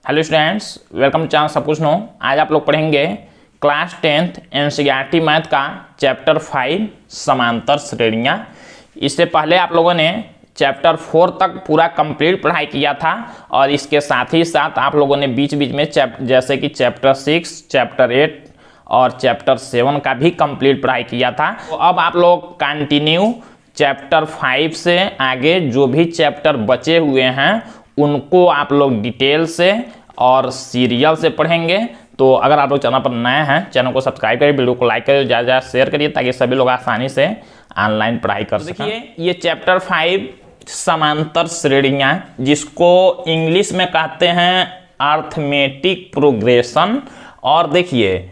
Hello students, welcome to channel सब कुछ नो। आज आप लोग पढ़ेंगे क्लास 10th एनसीईआरटी मैथ का चैप्टर 5 समांतर श्रेणियाँ। इससे पहले आप लोगों ने चैप्टर 4 तक पूरा कंप्लीट पढ़ाई किया था और इसके साथ ही साथ आप लोगों ने बीच बीच में जैसे कि चैप्टर 6, चैप्टर 8 और चैप्टर 7 का भी कंप्लीट पढ़ाई किया था। तो अब आप लोग कंटिन्यू चैप्टर 5 से आगे जो भी चैप्टर बचे हुए हैं उनको आप लोग डिटेल से और सीरियल से पढ़ेंगे। तो अगर आप लोग चैनल पर नए हैं, चैनल को सब्सक्राइब करिए, वीडियो को लाइक करिए, ज़्यादा ज़्यादा शेयर करिए ताकि सभी लोग आसानी से ऑनलाइन पढ़ाई कर सकें। देखिए ये चैप्टर 5 समांतर श्रेणियाँ, जिसको इंग्लिश में कहते हैं अर्थमेटिक प्रोग्रेशन। और देखिए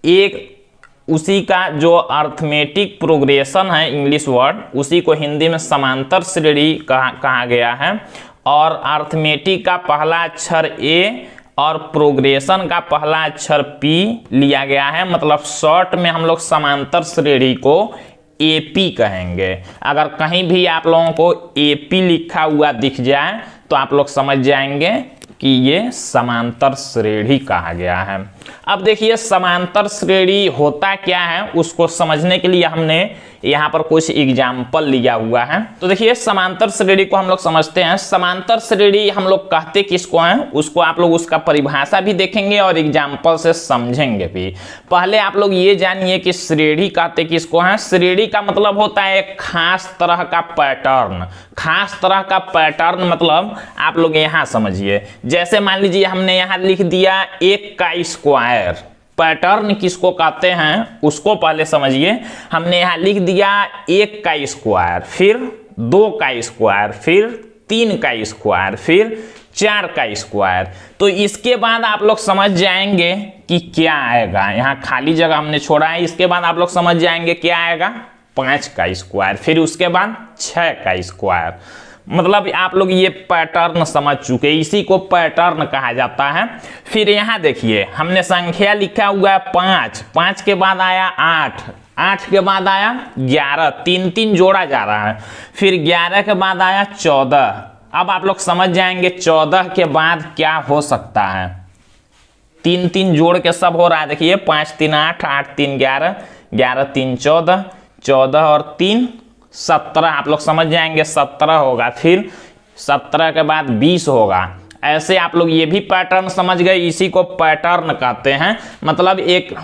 एक उसी का जो अर्थमेटिक प्रोग्रेशन है इंग्लिश वर्ड, उसी को हिंदी में समांतर श्रेणी कहा गया है। और अर्थमेटिक का पहला अक्षर ए और प्रोग्रेशन का पहला अक्षर पी लिया गया है। मतलब शॉर्ट में हम लोग समांतर श्रेणी को एपी कहेंगे। अगर कहीं भी आप लोगों को एपी लिखा हुआ दिख जाए तो आप लोग समझ जाएंगे कि ये समांतर श्रेणी कहा गया है। अब देखिए समांतर श्रेणी होता क्या है उसको समझने के लिए हमने यहाँ पर कुछ एग्जाम्पल लिया हुआ है। तो देखिए समांतर श्रेणी को हम लोग समझते हैं। समांतर श्रेणी हम लोग कहते किसको हैं उसको आप लोग उसका परिभाषा भी देखेंगे और एग्जाम्पल से समझेंगे भी। पहले आप लोग ये जानिए कि श्रेणी कहते किसको हैं। श्रेणी का मतलब होता है एक खास तरह का पैटर्न। खास तरह का पैटर्न मतलब आप लोग यहाँ समझिए, जैसे मान लीजिए हमने यहाँ लिख दिया 1 का स्क्वायर। पैटर्न किसको कहते हैं उसको पहले समझिए। हमने यहाँ लिख दिया 1 का स्क्वायर, फिर 2 का स्क्वायर, फिर 3 का स्क्वायर, फिर 4 का स्क्वायर। तो इसके बाद आप लोग समझ जाएंगे कि क्या आएगा। यहाँ खाली जगह हमने छोड़ा है। इसके बाद आप लोग समझ जाएंगे क्या आएगा, 5 का स्क्वायर, फिर उसके बाद 6 का स्क्वायर। मतलब आप लोग ये पैटर्न समझ चुके, इसी को पैटर्न कहा जाता है। फिर यहाँ देखिए हमने संख्या लिखा हुआ है 5, 5 के बाद आया 8, 8 के बाद आया 11, 3-3 जोड़ा जा रहा है। फिर 11 के बाद आया 14। अब आप लोग समझ जाएंगे 14 के बाद क्या हो सकता है। 3-3 जोड़ के सब हो रहा है। देखिए 5 3 8, 8 3 11, 11 3 14, 14 और 3 17। आप लोग समझ जाएंगे 17 होगा। फिर 17 के बाद 20 होगा। ऐसे आप लोग ये भी पैटर्न समझ गए, इसी को पैटर्न कहते हैं। मतलब एक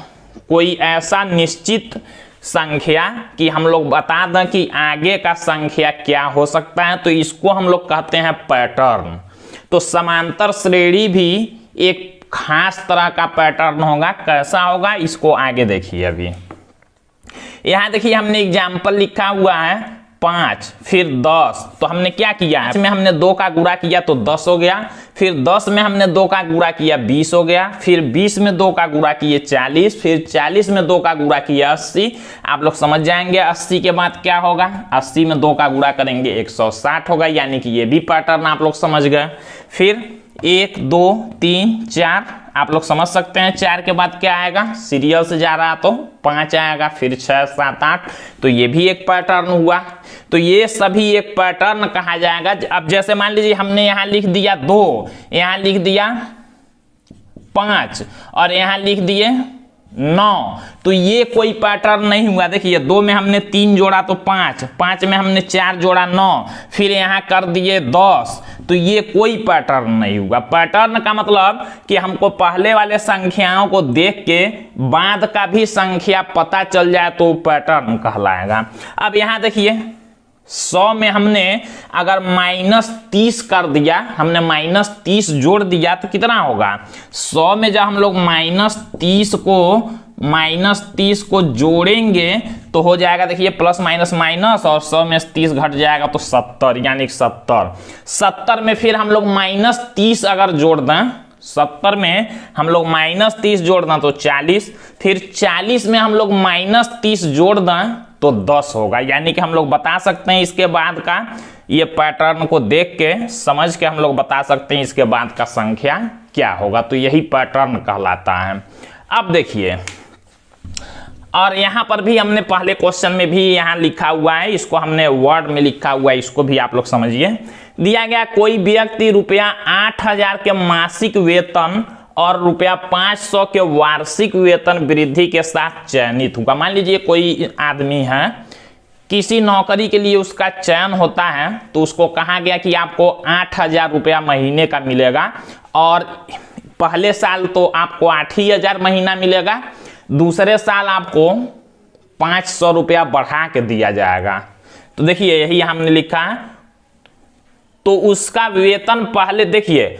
कोई ऐसा निश्चित संख्या कि हम लोग बता दें कि आगे का संख्या क्या हो सकता है, तो इसको हम लोग कहते हैं पैटर्न। तो समांतर श्रेणी भी एक खास तरह का पैटर्न होगा। कैसा होगा इसको आगे देखिए। अभी यहाँ देखिए हमने एग्जाम्पल लिखा हुआ है 5, फिर 10। तो हमने क्या किया है, इसमें हमने 2 का गुणा किया तो 10 हो गया। फिर 10 में हमने 2 का गुणा किया 20 हो गया। फिर 20 में 2 का गुणा किए 40, फिर 40 में 2 का गुणा किया 80। आप लोग समझ जाएंगे 80 के बाद क्या होगा, 80 में 2 का गुणा करेंगे 160 होगा। यानी कि ये भी पैटर्न आप लोग समझ गए। फिर 1 2 3 4 आप लोग समझ सकते हैं। 4 के बाद क्या आएगा, सीरियल से जा रहा तो 5 आएगा, फिर 6 7 8। तो ये भी एक पैटर्न हुआ। तो ये सभी एक पैटर्न कहा जाएगा। अब जैसे मान लीजिए हमने यहाँ लिख दिया 2, यहाँ लिख दिया 5 और यहाँ लिख दिए 9, तो ये कोई पैटर्न नहीं हुआ। देखिए 2 में हमने 3 जोड़ा तो 5, 5 में हमने 4 जोड़ा 9, फिर यहाँ कर दिए 10, तो ये कोई पैटर्न नहीं हुआ। पैटर्न का मतलब कि हमको पहले वाले संख्याओं को देख के बाद का भी संख्या पता चल जाए तो पैटर्न कहलाएगा। अब यहाँ देखिए 100 में हमने अगर -30 कर दिया, हमने -30 जोड़ दिया तो कितना होगा। 100 में जब हम लोग -30 को जोड़ेंगे तो हो जाएगा, देखिए प्लस माइनस माइनस, और 100 में 30 घट जाएगा तो 70, यानी 70 में फिर हम लोग -30 अगर जोड़ दें, 70 में हम लोग -30 जोड़ दें तो 40, फिर 40 में हम लोग -30 जोड़ दें तो 10 होगा। यानी कि हम लोग बता सकते हैं इसके बाद का, ये पैटर्न को देख के समझ के हम लोग बता सकते हैं इसके बाद का संख्या क्या होगा। तो यही पैटर्न कहलाता है। अब देखिए और यहाँ पर भी हमने पहले क्वेश्चन में भी यहाँ लिखा हुआ है, इसको हमने वर्ड में लिखा हुआ है, इसको भी आप लोग समझिए। दिया गया कोई व्यक्ति रुपया 8,000 के मासिक वेतन और रुपया 500 के वार्षिक वेतन वृद्धि के साथ चयनित होगा। मान लीजिए कोई आदमी है, किसी नौकरी के लिए उसका चयन होता है, तो उसको कहा गया कि आपको 8,000 रुपया महीने का मिलेगा, और पहले साल तो आपको 8,000 महीना मिलेगा, दूसरे साल आपको 500 रुपया बढ़ा के दिया जाएगा। तो देखिए यही हमने लिखा, तो उसका वेतन पहले देखिए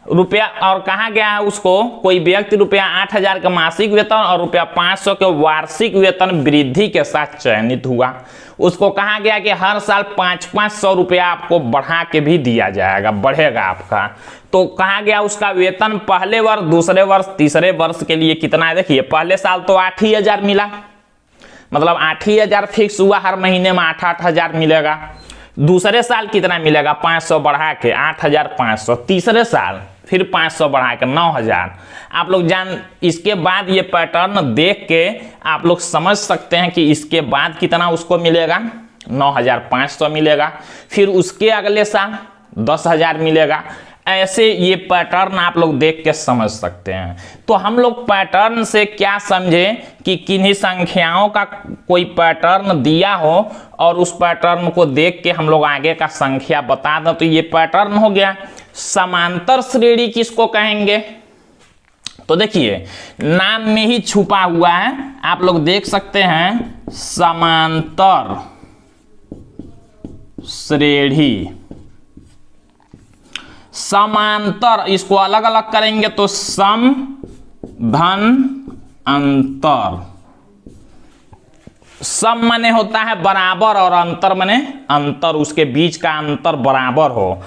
रुपया, और कहा गया है उसको कोई व्यक्ति रुपया 8,000 का मासिक वेतन और रुपया 500 के वार्षिक वेतन वृद्धि के साथ चयनित हुआ। उसको कहा गया कि हर साल 500 रुपया आपको बढ़ा के भी दिया जाएगा, बढ़ेगा आपका। तो कहा गया उसका वेतन पहले वर्ष, दूसरे वर्ष, तीसरे वर्ष के लिए कितना है। देखिए पहले साल तो 8,000 मिला, मतलब 8,000 फिक्स हुआ, हर महीने में 8,000 मिलेगा। दूसरे साल कितना मिलेगा, 500 बढ़ा के 8,500, तीसरे साल फिर 500 बढ़ा के 9,000। आप लोग इसके बाद ये पैटर्न देख के आप लोग समझ सकते हैं कि इसके बाद कितना उसको मिलेगा, 9,500 मिलेगा। फिर उसके अगले साल 10,000 मिलेगा। ऐसे ये पैटर्न आप लोग देख के समझ सकते हैं। तो हम लोग पैटर्न से क्या समझे कि किन्हीं संख्याओं का कोई पैटर्न दिया हो और उस पैटर्न को देख के हम लोग आगे का संख्या बता दें, तो ये पैटर्न हो गया। समांतर श्रेणी किसको कहेंगे, तो देखिए नाम में ही छुपा हुआ है, आप लोग देख सकते हैं, समांतर श्रेणी। समांतर इसको अलग अलग करेंगे तो सम धन अंतर। सम माने होता है बराबर और अंतर माने अंतर, उसके बीच का अंतर बराबर हो।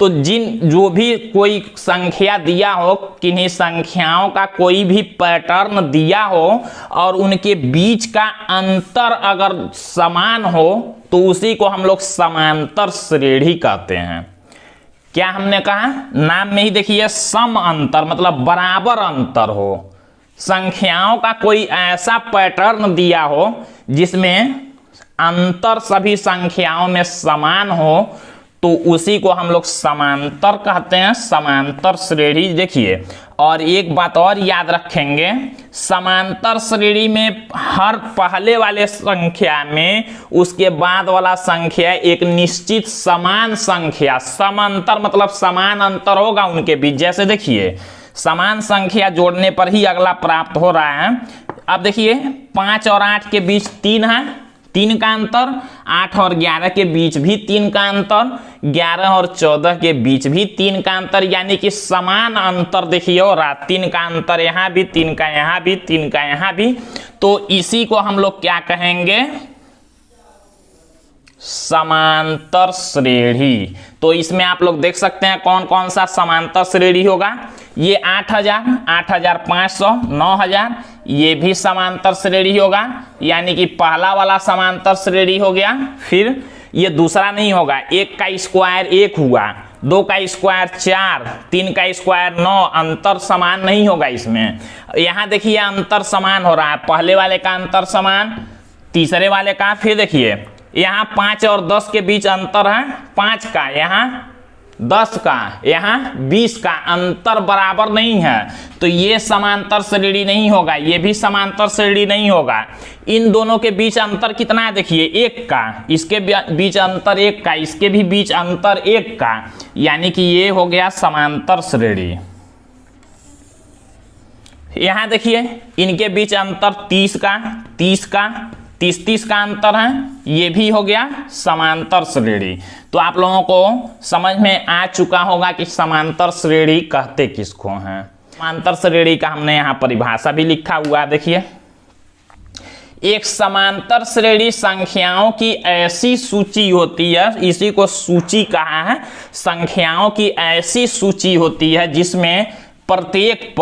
तो जो भी कोई संख्या दिया हो, किन्हीं संख्याओं का कोई भी पैटर्न दिया हो और उनके बीच का अंतर अगर समान हो, तो उसी को हम लोग समांतर श्रेणी कहते हैं। क्या हमने कहा, नाम में ही देखिए सम अंतर मतलब बराबर अंतर हो। संख्याओं का कोई ऐसा पैटर्न दिया हो जिसमें अंतर सभी संख्याओं में समान हो, तो उसी को हम लोग समांतर कहते हैं, समांतर श्रेणी। देखिए और एक बात और याद रखेंगे, समांतर श्रेणी में हर पहले वाले संख्या में उसके बाद वाला संख्या एक निश्चित समान संख्या, समांतर मतलब समान अंतर होगा उनके बीच। जैसे देखिए समान संख्या जोड़ने पर ही अगला प्राप्त हो रहा है। अब देखिए 5 और 8 के बीच 3 है, 3 का अंतर, 8 और 11 के बीच भी 3 का अंतर, 11 और 14 के बीच भी 3 का अंतर, यानी कि समान अंतर देखिए हो रहा, 3 का अंतर यहाँ भी, 3 का यहाँ भी, 3 का यहाँ भी। तो इसी को हम लोग क्या कहेंगे, समांतर श्रेणी। तो इसमें आप लोग देख सकते हैं कौन कौन सा समांतर श्रेणी होगा। ये 8,000, 8,500, 9,000, ये भी समांतर श्रेणी होगा, यानी कि पहला वाला समांतर श्रेणी हो गया। फिर ये दूसरा नहीं होगा, 1 का स्क्वायर 1 हुआ, 2 का स्क्वायर 4, 3 का स्क्वायर 9, अंतर समान नहीं होगा इसमें। यहाँ देखिए अंतर समान हो रहा है, पहले वाले का अंतर समान, तीसरे वाले का। फिर देखिए यहाँ 5 और 10 के बीच अंतर है, 5 का, यहाँ 10 का, यहाँ 20 का, अंतर बराबर नहीं है, तो ये समांतर श्रेणी नहीं होगा, ये भी समांतर श्रेणी नहीं होगा। इन दोनों के बीच अंतर कितना है, देखिए 1 का, इसके बीच अंतर 1 का, इसके भी बीच अंतर 1 का, यानी कि ये हो गया समांतर श्रेणी। यहाँ देखिए इनके बीच अंतर 30 का, 30 का, 30 का अंतर है, ये भी हो गया समांतर श्रेणी। तो आप लोगों को समझ में आ चुका होगा कि समांतर श्रेणी कहते किसको हैं। समांतर श्रेणी का हमने यहाँ परिभाषा भी लिखा हुआ है, देखिए एक समांतर श्रेणी संख्याओं की ऐसी सूची होती है, इसी को सूची कहा है, संख्याओं की ऐसी सूची होती है जिसमें प्रत्येक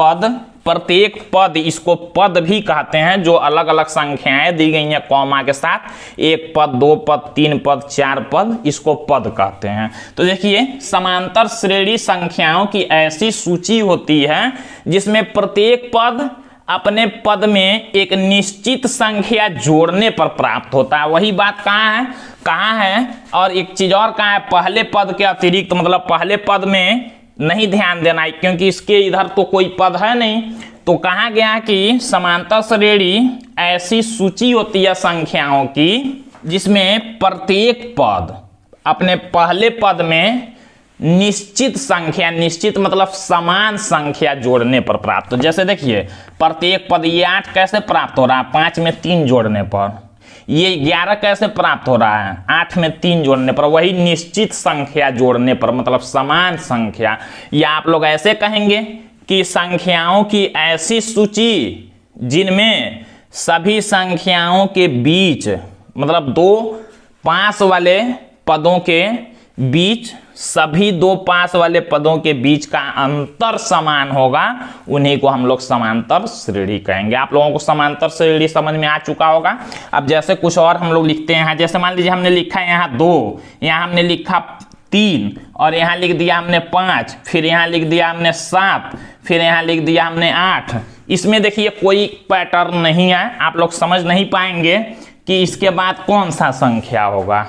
पद, इसको पद भी कहते हैं, जो अलग अलग संख्याएं दी गई हैं कॉमा के साथ, 1 पद, 2 पद, 3 पद, 4 पद, इसको पद कहते हैं। तो देखिए समांतर श्रेणी संख्याओं की ऐसी सूची होती है जिसमें प्रत्येक पद अपने पद में एक निश्चित संख्या जोड़ने पर प्राप्त होता है। वही बात कहाँ है और एक चीज और कहाँ है, पहले पद के अतिरिक्त, मतलब पहले पद में नहीं ध्यान देना है क्योंकि इसके इधर तो कोई पद है नहीं। तो कहा गया कि समांतर श्रेणी ऐसी सूची होती है संख्याओं की जिसमें प्रत्येक पद अपने पहले पद में निश्चित संख्या, निश्चित मतलब समान संख्या जोड़ने पर प्राप्त हो। जैसे देखिए प्रत्येक पद, ये 8 कैसे प्राप्त हो रहा है, 5 में 3 जोड़ने पर। ये 11 कैसे प्राप्त हो रहा है, 8 में 3 जोड़ने पर। वही निश्चित संख्या जोड़ने पर, मतलब समान संख्या। या आप लोग ऐसे कहेंगे कि संख्याओं की ऐसी सूची जिनमें सभी संख्याओं के बीच, मतलब 2 पास वाले पदों के बीच, सभी 2 पास वाले पदों के बीच का अंतर समान होगा, उन्हीं को हम लोग समांतर श्रेणी कहेंगे। आप लोगों को समांतर श्रेणी समझ में आ चुका होगा। अब जैसे कुछ और हम लोग लिखते हैं, जैसे मान लीजिए हमने लिखा है यहाँ 2, यहाँ हमने लिखा 3 और यहाँ लिख दिया हमने 5, फिर यहाँ लिख दिया हमने 7, फिर यहाँ लिख दिया हमने 8। इसमें देखिए कोई पैटर्न नहीं है, आप लोग समझ नहीं पाएंगे कि इसके बाद कौन सा संख्या होगा।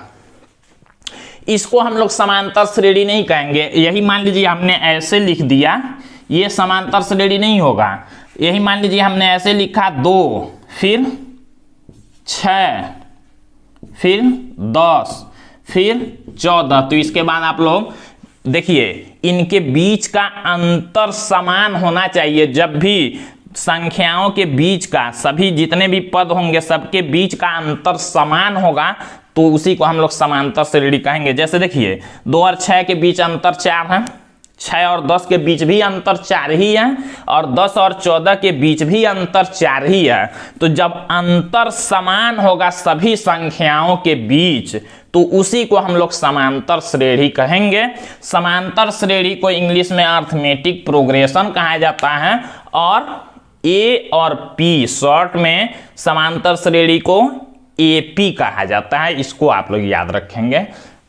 इसको हम लोग समांतर श्रेणी नहीं कहेंगे। यही मान लीजिए हमने ऐसे लिख दिया, ये समांतर श्रेणी नहीं होगा। यही मान लीजिए हमने ऐसे लिखा 2, फिर 6, फिर 10, फिर 14। तो इसके बाद आप लोग देखिए इनके बीच का अंतर समान होना चाहिए। जब भी संख्याओं के बीच का, सभी जितने भी पद होंगे सबके बीच का अंतर समान होगा तो उसी को हम लोग समांतर श्रेणी कहेंगे। जैसे देखिए 2 और 6 के बीच अंतर 4 है, 6 और 10 के बीच भी अंतर 4 ही है, और 10 और 14 के बीच भी अंतर 4 ही है। तो जब अंतर समान होगा सभी संख्याओं के बीच तो उसी को हम लोग समांतर श्रेणी कहेंगे। समांतर श्रेणी को इंग्लिश में अर्थमेटिक प्रोग्रेशन कहा जाता है, और ए और पी शॉर्ट में समांतर श्रेणी को एपी कहा जाता है। इसको आप लोग याद रखेंगे।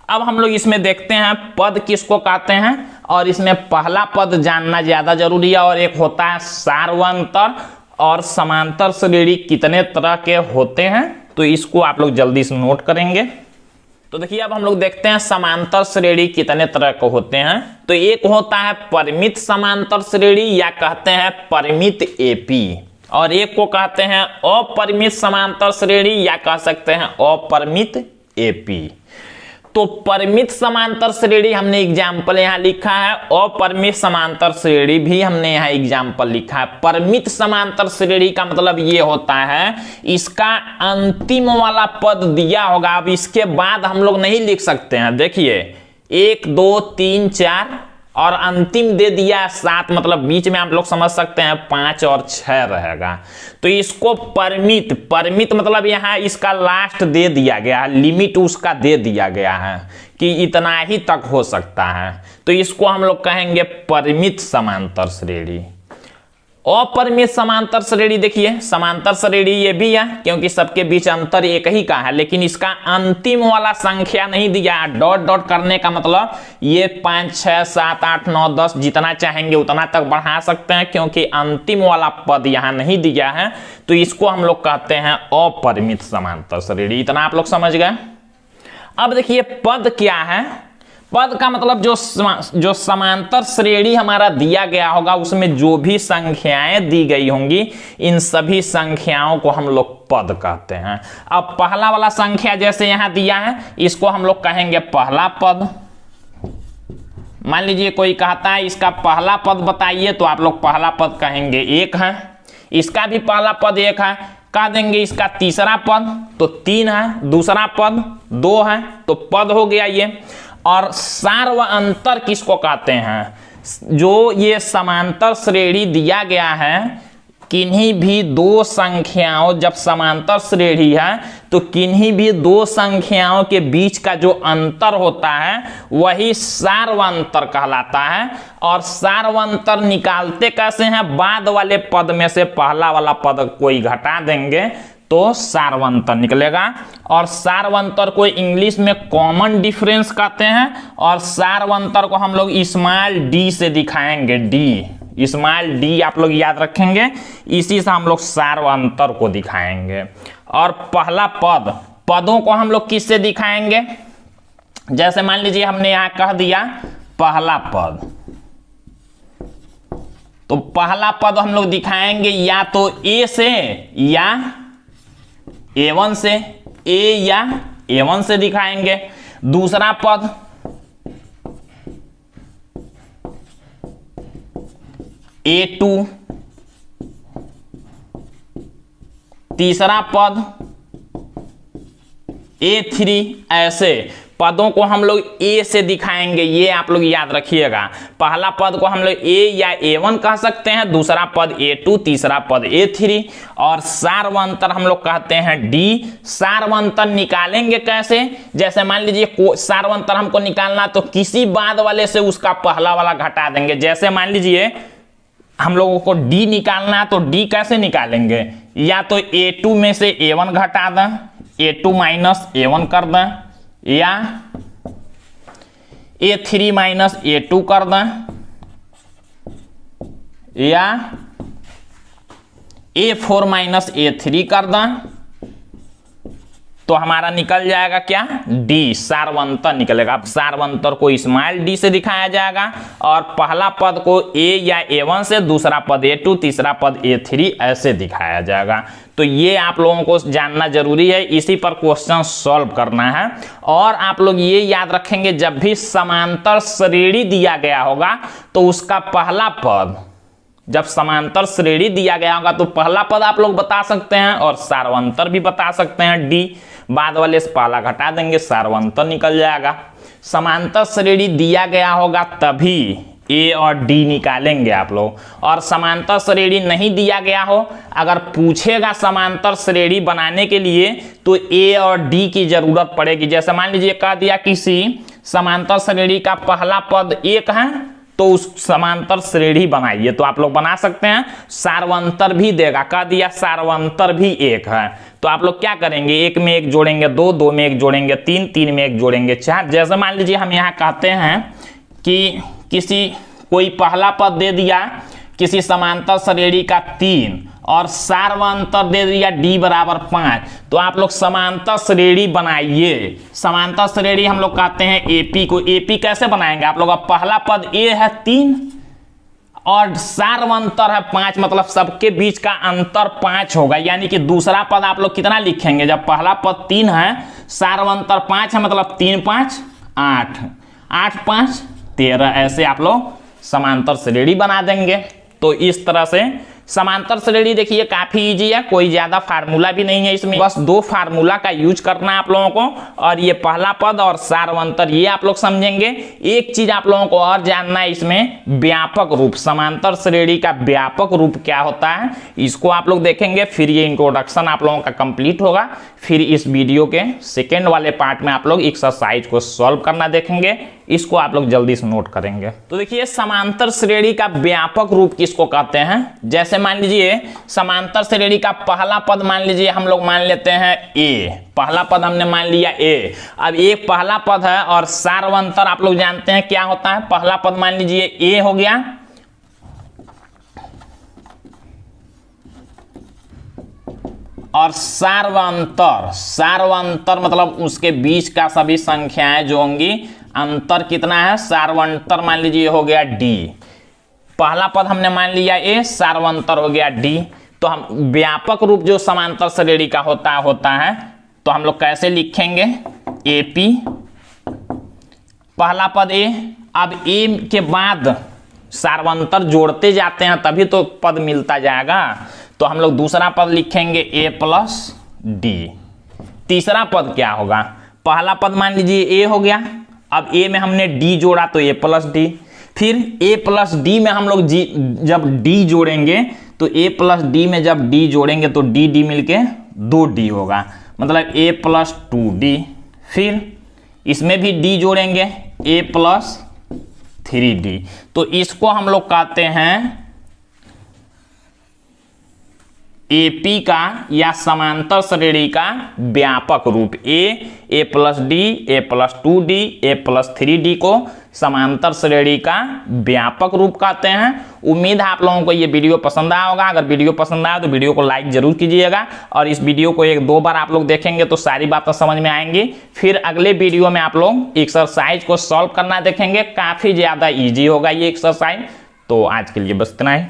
अब हम लोग इसमें देखते हैं पद किसको कहते हैं, और इसमें पहला पद जानना ज्यादा जरूरी है, और एक होता है सार्वंतर। और समांतर श्रेणी कितने तरह के होते हैं तो इसको आप लोग जल्दी से नोट करेंगे। तो देखिए अब हम लोग देखते हैं समांतर श्रेणी कितने तरह के होते हैं। तो एक होता है परिमित समांतर श्रेणी, या कहते हैं परिमित एपी, और एक को कहते हैं अपरिमित समांतर श्रेणी, या कह सकते हैं अपरिमित एपी। तो परिमित समांतर श्रेणी हमने एग्जाम्पल यहाँ लिखा है, अपरिमित समांतर श्रेणी भी हमने यहाँ एग्जाम्पल लिखा है। परिमित समांतर श्रेणी का मतलब ये होता है इसका अंतिम वाला पद दिया होगा। अब इसके बाद हम लोग नहीं लिख सकते हैं। देखिए 1 2 3 4 और अंतिम दे दिया 7, मतलब बीच में आप लोग समझ सकते हैं 5 और 6 रहेगा। तो इसको परिमित मतलब यहाँ इसका लास्ट दे दिया गया है, लिमिट उसका दे दिया गया है कि इतना ही तक हो सकता है। तो इसको हम लोग कहेंगे परिमित समांतर श्रेणी। अपरिमित समांतर श्रेणी, देखिए समांतर श्रेणी ये भी है क्योंकि सबके बीच अंतर एक ही का है, लेकिन इसका अंतिम वाला संख्या नहीं दिया है। डॉट डॉट करने का मतलब ये 5 6 7 8 9 10 जितना चाहेंगे उतना तक बढ़ा सकते हैं, क्योंकि अंतिम वाला पद यहाँ नहीं दिया है। तो इसको हम लोग कहते हैं अपरिमित समांतर श्रेणी। इतना आप लोग समझ गए। अब देखिए पद क्या है। पद का मतलब जो समांतर श्रेणी हमारा दिया गया होगा उसमें जो भी संख्याएं दी गई होंगी, इन सभी संख्याओं को हम लोग पद कहते हैं। अब पहला वाला संख्या जैसे यहां दिया है, इसको हम लोग कहेंगे पहला पद। मान लीजिए कोई कहता है इसका पहला पद बताइए, तो आप लोग पहला पद कहेंगे 1 है। इसका भी पहला पद 1 है, कह देंगे इसका तीसरा पद तो 3 है, दूसरा पद 2 है, तो पद हो गया ये। और सार्वंतर किसको कहते हैं, जो ये समांतर श्रेणी दिया गया है, किन्हीं भी 2 संख्याओं, जब समांतर श्रेणी है तो किन्हीं भी 2 संख्याओं के बीच का जो अंतर होता है वही सार्वंतर कहलाता है। और सार्वंतर निकालते कैसे हैं, बाद वाले पद में से पहला वाला पद कोई घटा देंगे तो सार्वंतर निकलेगा। और सार्वंतर को इंग्लिश में कॉमन डिफरेंस कहते हैं, और सार्वंतर को हम लोग स्मॉल डी से दिखाएंगे। डी स्मॉल डी आप लोग याद रखेंगे, इसी से हम लोग सार्वंतर को दिखाएंगे। और पहला पद, पदों को हम लोग किससे दिखाएंगे? जैसे मान लीजिए हमने यहां कह दिया पहला पद, तो पहला पद हम लोग दिखाएंगे या तो ए से या A1 से, ए या A1 से दिखाएंगे। दूसरा पद A2, तीसरा पद A3, ऐसे पदों को हम लोग ए से दिखाएंगे, ये आप लोग याद रखिएगा। पहला पद को हम लोग ए या A1 कह सकते हैं, दूसरा पद A2, तीसरा पद A3, और सार्वंतर हम लोग कहते हैं D। सार्वंतर निकालेंगे कैसे? जैसे मान लीजिए सार्वंतर हमको निकालना, तो किसी बाद वाले से उसका पहला वाला घटा देंगे। जैसे मान लीजिए हम लोगों को D निकालना है, तो D कैसे निकालेंगे? या तो A2 में से A1 घटा दें, A2 माइनस A1 कर दें, या A3 माइनस A2 कर दें, या A4 माइनस A3 कर दें, तो हमारा निकल जाएगा क्या? D, सार्वंतर निकलेगा। अब सार्वंतर को स्मॉल d से दिखाया जाएगा, और पहला पद को A या A1 से, दूसरा पद A2, तीसरा पद A3 ऐसे दिखाया जाएगा। तो ये आप लोगों को जानना जरूरी है, इसी पर क्वेश्चन सॉल्व करना है। और आप लोग ये याद रखेंगे, जब भी समांतर श्रेणी दिया गया होगा तो उसका पहला पद, जब समांतर श्रेणी दिया गया होगा तो पहला पद आप लोग बता सकते हैं और सार्वंतर भी बता सकते हैं। D बाद वाले से पहला घटा देंगे, सार्वंतर निकल जाएगा। समांतर श्रेणी दिया गया होगा तभी A और D निकालेंगे आप लोग। और समांतर श्रेणी नहीं दिया गया हो, अगर पूछेगा समांतर श्रेणी बनाने के लिए, तो A और D की जरूरत पड़ेगी। जैसे मान लीजिए कह दिया किसी समांतर श्रेणी का पहला पद 1 है, तो उस समांतर श्रेणी बनाइए, तो आप लोग बना सकते हैं। सार्वंतर भी देगा, कह दिया सार्वंतर भी 1 है, तो आप लोग क्या करेंगे? 1 में 1 जोड़ेंगे 2, 2 में 1 जोड़ेंगे 3, 3 में 1 जोड़ेंगे 4। जैसे मान लीजिए हम यहाँ कहते हैं कि किसी कोई पहला पद दे दिया किसी समांतर श्रेणी का 3 और सार्वंतर दे दिया D बराबर 5, तो आप लोग समांतर श्रेणी बनाइए। समांतर श्रेणी हम लोग कहते हैं AP को। AP कैसे बनाएंगे आप लोग? अब पहला पद A है 3 और सार्वंतर है 5, मतलब सबके बीच का अंतर 5 होगा। यानी कि दूसरा पद आप लोग कितना लिखेंगे? जब पहला पद 3 है, सार्वंतर 5 है, मतलब 3 5 8, 8 5 13, ऐसे आप लोग समांतर श्रेणी बना देंगे। तो इस तरह से समांतर श्रेणी देखिए काफी इजी है, कोई ज्यादा फार्मूला भी नहीं है इसमें, बस 2 फार्मूला का यूज करना है आप लोगों को। और ये पहला पद और सार्वंतर ये आप लोग समझेंगे। एक चीज आप लोगों को और जानना है इसमें, व्यापक रूप, समांतर श्रेणी का व्यापक रूप क्या होता है, इसको आप लोग देखेंगे। फिर ये इंट्रोडक्शन आप लोगों का कंप्लीट होगा। फिर इस वीडियो के सेकेंड वाले पार्ट में आप लोग एक्सरसाइज को सॉल्व करना देखेंगे, इसको आप लोग जल्दी से नोट करेंगे। तो देखिए समांतर श्रेणी का व्यापक रूप किसको कहते हैं? जैसे मान लीजिए समांतर श्रेणी का पहला पद मान लीजिए हम लोग मान लेते हैं A, पहला पद हमने मान लिया A। अब A पहला पद है और सार्वंतर आप लोग जानते हैं क्या होता है। पहला पद मान लीजिए A हो गया, और सार्वंतर, सार्वंतर मतलब उसके बीच का सभी संख्याएं जो होंगी, अंतर कितना है? सार्वंतर मान लीजिए हो गया D। पहला पद हमने मान लिया A, सार्वंतर हो गया D। तो हम व्यापक रूप जो समांतर श्रेणी का होता है, तो हम लोग कैसे लिखेंगे? AP, पहला पद A। अब A के बाद सार्वंतर जोड़ते जाते हैं तभी तो पद मिलता जाएगा, तो हम लोग दूसरा पद लिखेंगे A प्लस D। तीसरा पद क्या होगा? पहला पद मान लीजिए A हो गया, अब A में हमने D जोड़ा तो A प्लस D। फिर A प्लस D में हम लोग जब D जोड़ेंगे तो A प्लस D में जब D जोड़ेंगे तो D D मिलके 2D होगा, मतलब A प्लस 2D। फिर इसमें भी D जोड़ेंगे A प्लस 3D। तो इसको हम लोग कहते हैं AP का या समांतर श्रेणी का व्यापक रूप। A plus D, A plus 2D, A plus 3D को समांतर श्रेणी का व्यापक रूप कहते हैं। उम्मीद है आप लोगों को ये वीडियो पसंद आया होगा। अगर वीडियो पसंद आया तो वीडियो को लाइक जरूर कीजिएगा और इस वीडियो को 1-2 बार आप लोग देखेंगे तो सारी बातें समझ में आएंगी। फिर अगले वीडियो में आप लोग एक्सरसाइज को सॉल्व करना देखेंगे, काफी ज्यादा ईजी होगा ये एक्सरसाइज। तो आज के लिए बस इतना ही।